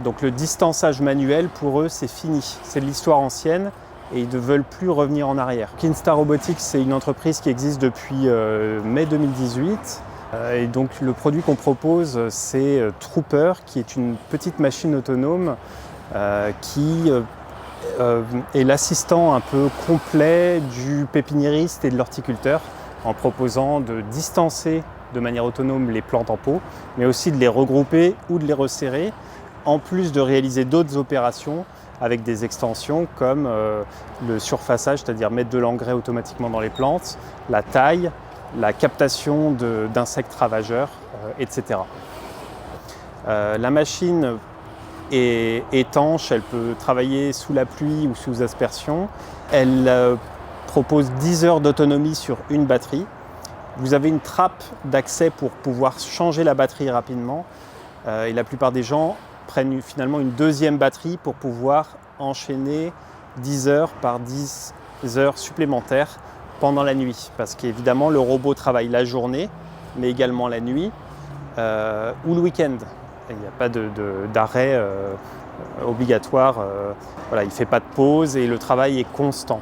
Donc le distançage manuel, pour eux, c'est fini. C'est de l'histoire ancienne et ils ne veulent plus revenir en arrière. Kinstar Robotics, c'est une entreprise qui existe depuis mai 2018. Et donc le produit qu'on propose, c'est Trooper, qui est une petite machine autonome qui est l'assistant un peu complet du pépiniériste et de l'horticulteur, en proposant de distancer de manière autonome les plantes en pot, mais aussi de les regrouper ou de les resserrer, en plus de réaliser d'autres opérations avec des extensions comme le surfaçage, c'est-à-dire mettre de l'engrais automatiquement dans les plantes, la taille, la captation d'insectes ravageurs, etc. La machine est étanche, elle peut travailler sous la pluie ou sous aspersion. Elle propose 10 heures d'autonomie sur une batterie. Vous avez une trappe d'accès pour pouvoir changer la batterie rapidement. Et la plupart des gens prennent finalement une deuxième batterie pour pouvoir enchaîner 10 heures par 10 heures supplémentaires pendant la nuit. Parce qu'évidemment, le robot travaille la journée, mais également la nuit ou le week-end. Il n'y a pas d'arrêt obligatoire. Voilà, il ne fait pas de pause et le travail est constant.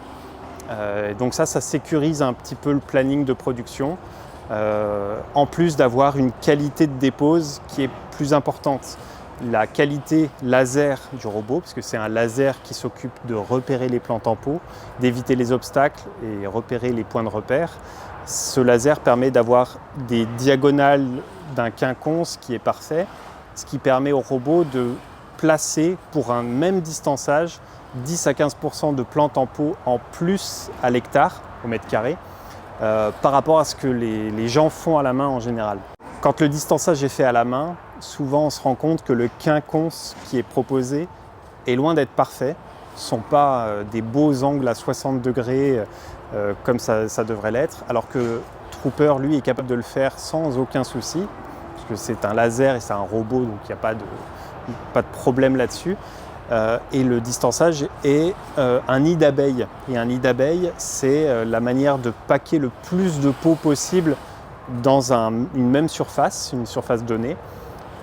Donc ça sécurise un petit peu le planning de production, en plus d'avoir une qualité de dépose qui est plus importante. La qualité laser du robot, parce que c'est un laser qui s'occupe de repérer les plantes en pot, d'éviter les obstacles et repérer les points de repère. Ce laser permet d'avoir des diagonales d'un quinconce qui est parfait, ce qui permet au robot de placer pour un même distançage 10 à 15% de plantes en pot en plus à l'hectare, au mètre carré, par rapport à ce que les gens font à la main en général. Quand le distançage est fait à la main, souvent on se rend compte que le quinconce qui est proposé est loin d'être parfait. Ce ne sont pas des beaux angles à 60 degrés comme ça devrait l'être, alors que Trooper, lui, est capable de le faire sans aucun souci, parce que c'est un laser et c'est un robot, donc il n'y a pas de problème là-dessus. Et le distançage est un nid d'abeilles. Et un nid d'abeilles, c'est la manière de paquer le plus de pot possible dans une même surface, une surface donnée,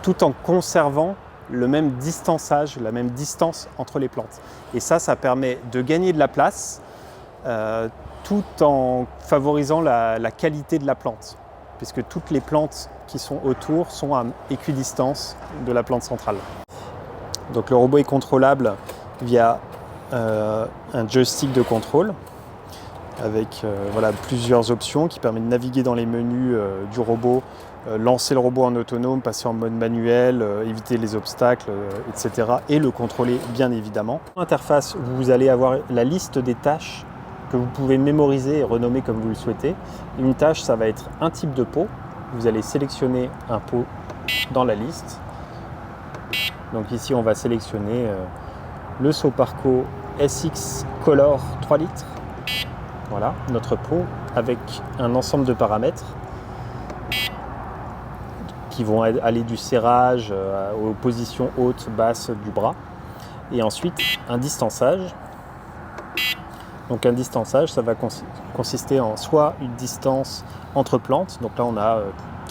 tout en conservant le même distançage, la même distance entre les plantes. Et ça permet de gagner de la place tout en favorisant la qualité de la plante, puisque toutes les plantes qui sont autour sont à équidistance de la plante centrale. Donc le robot est contrôlable via un joystick de contrôle avec plusieurs options qui permettent de naviguer dans les menus du robot, lancer le robot en autonome, passer en mode manuel, éviter les obstacles, etc. et le contrôler bien évidemment. Dans l'interface, vous allez avoir la liste des tâches que vous pouvez mémoriser et renommer comme vous le souhaitez. Une tâche, ça va être un type de pot. Vous allez sélectionner un pot dans la liste. Donc ici, on va sélectionner le Soparco SX Color 3 litres. Voilà, notre pot avec un ensemble de paramètres qui vont aller du serrage aux positions hautes, basses du bras. Et ensuite, un distançage. Donc un distançage, ça va consister en soit une distance entre plantes, donc là on a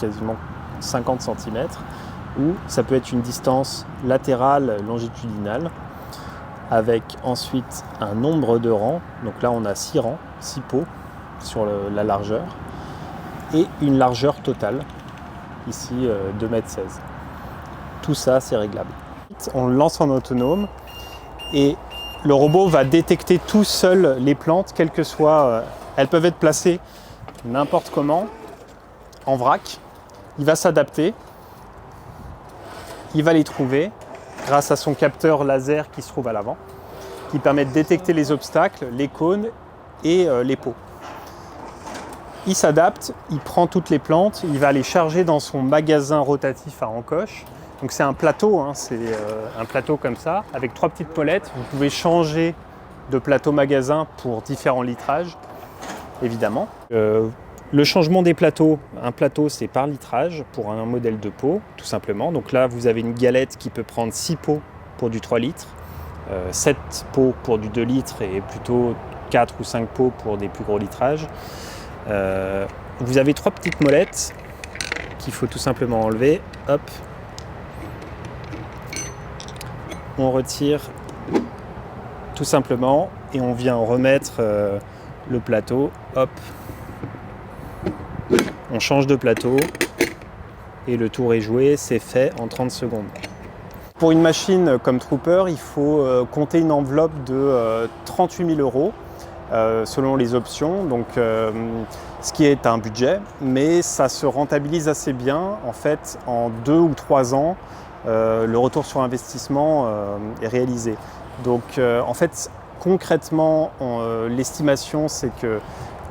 quasiment 50 cm, ou ça peut être une distance latérale longitudinale, avec ensuite un nombre de rangs, donc là on a 6 rangs, 6 pots sur la largeur, et une largeur totale, ici 2,16 m. Tout ça c'est réglable. On le lance en autonome, et le robot va détecter tout seul les plantes, quelles que soient, elles peuvent être placées n'importe comment, en vrac. Il va s'adapter, il va les trouver grâce à son capteur laser qui se trouve à l'avant, qui permet de détecter les obstacles, les cônes et les pots. Il s'adapte, il prend toutes les plantes, il va les charger dans son magasin rotatif à encoche. Donc c'est un plateau, c'est un plateau comme ça, avec 3 petites molettes. Vous pouvez changer de plateau magasin pour différents litrages, évidemment. Le changement des plateaux, un plateau c'est par litrage pour un modèle de pot, tout simplement. Donc là vous avez une galette qui peut prendre 6 pots pour du 3 litres, 7 pots pour du 2 litres et plutôt 4 ou 5 pots pour des plus gros litrages. Vous avez 3 petites molettes qu'il faut tout simplement enlever. Hop. on retire tout simplement et on vient remettre le plateau. Hop, on change de plateau et le tour est joué, c'est fait en 30 secondes. Pour une machine comme Trooper, il faut compter une enveloppe de 38 000 € selon les options, donc ce qui est un budget, mais ça se rentabilise assez bien. En fait, en 2 ou 3 ans, le retour sur investissement est réalisé. Donc en fait, concrètement, l'estimation, c'est que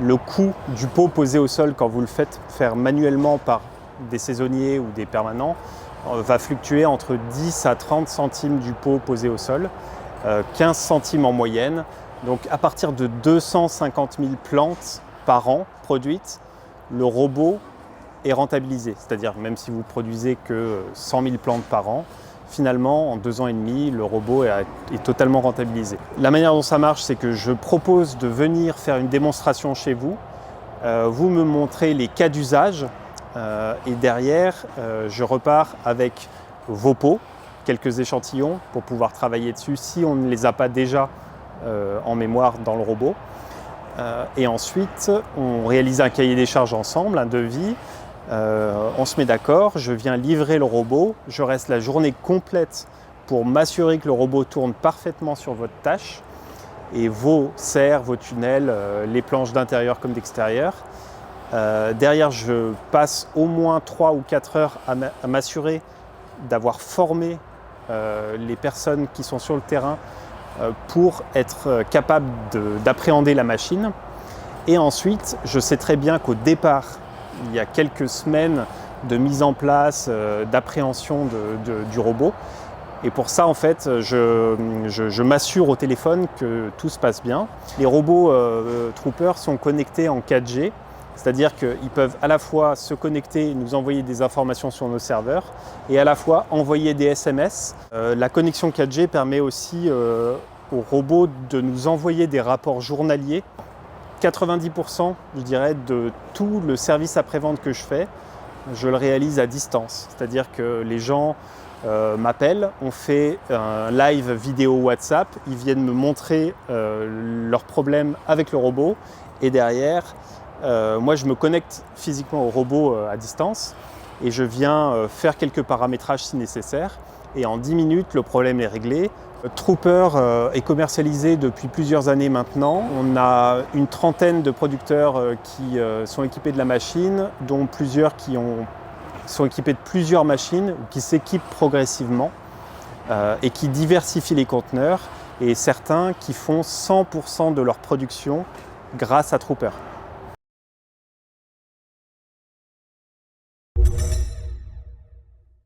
le coût du pot posé au sol, quand vous le faites faire manuellement par des saisonniers ou des permanents, va fluctuer entre 10 à 30 centimes du pot posé au sol, 15 centimes en moyenne. Donc à partir de 250 000 plantes par an produites, le robot est rentabilisé. C'est-à-dire même si vous produisez que 100 000 plantes par an, finalement en 2 ans et demi, le robot est totalement rentabilisé. La manière dont ça marche, c'est que je propose de venir faire une démonstration chez vous. Vous me montrez les cas d'usage. Et derrière, je repars avec vos pots, quelques échantillons pour pouvoir travailler dessus si on ne les a pas déjà en mémoire dans le robot. Et ensuite, on réalise un cahier des charges ensemble, un devis. On se met d'accord, je viens livrer le robot. Je reste la journée complète pour m'assurer que le robot tourne parfaitement sur votre tâche et vos serres, vos tunnels, les planches d'intérieur comme d'extérieur. Derrière, je passe au moins 3 ou 4 heures à m'assurer d'avoir formé les personnes qui sont sur le terrain pour être capable d'appréhender la machine. Et ensuite, je sais très bien qu'au départ, il y a quelques semaines de mise en place, d'appréhension du robot. Et pour ça, en fait, je m'assure au téléphone que tout se passe bien. Les robots Trooper sont connectés en 4G. C'est-à-dire qu'ils peuvent à la fois se connecter et nous envoyer des informations sur nos serveurs et à la fois envoyer des SMS. La connexion 4G permet aussi aux robots de nous envoyer des rapports journaliers. 90%, je dirais, de tout le service après-vente que je fais, je le réalise à distance. C'est-à-dire que les gens m'appellent, on fait un live vidéo WhatsApp, ils viennent me montrer leurs problèmes avec le robot et derrière, moi, je me connecte physiquement au robot à distance et je viens faire quelques paramétrages si nécessaire. Et en 10 minutes, le problème est réglé. Trooper est commercialisé depuis plusieurs années maintenant. On a une trentaine de producteurs qui sont équipés de la machine, dont plusieurs qui sont équipés de plusieurs machines ou qui s'équipent progressivement et qui diversifient les conteneurs et certains qui font 100% de leur production grâce à Trooper.